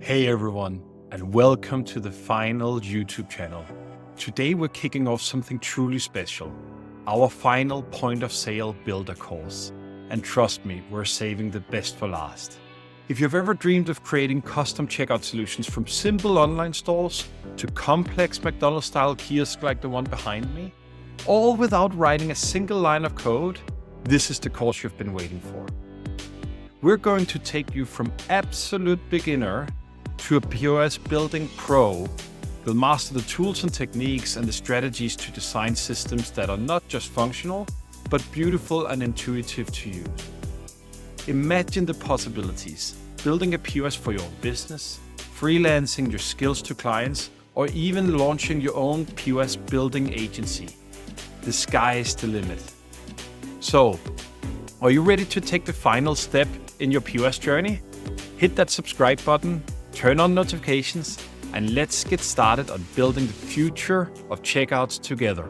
Hey everyone, and welcome to the Final YouTube channel. Today we're kicking off something truly special, our Final Point of Sale Builder course. And trust me, we're saving the best for last. If you've ever dreamed of creating custom checkout solutions from simple online stores to complex McDonald's-style kiosks like the one behind me, all without writing a single line of code, this is the course you've been waiting for. We're going to take you from absolute beginner to a POS building pro. You'll master the tools and techniques and the strategies to design systems that are not just functional, but beautiful and intuitive to use. Imagine the possibilities: building a POS for your own business, freelancing your skills to clients, or even launching your own POS building agency. The sky is the limit. So, are you ready to take the final step in your POS journey? Hit that subscribe button, turn on notifications, and let's get started on building the future of checkouts together.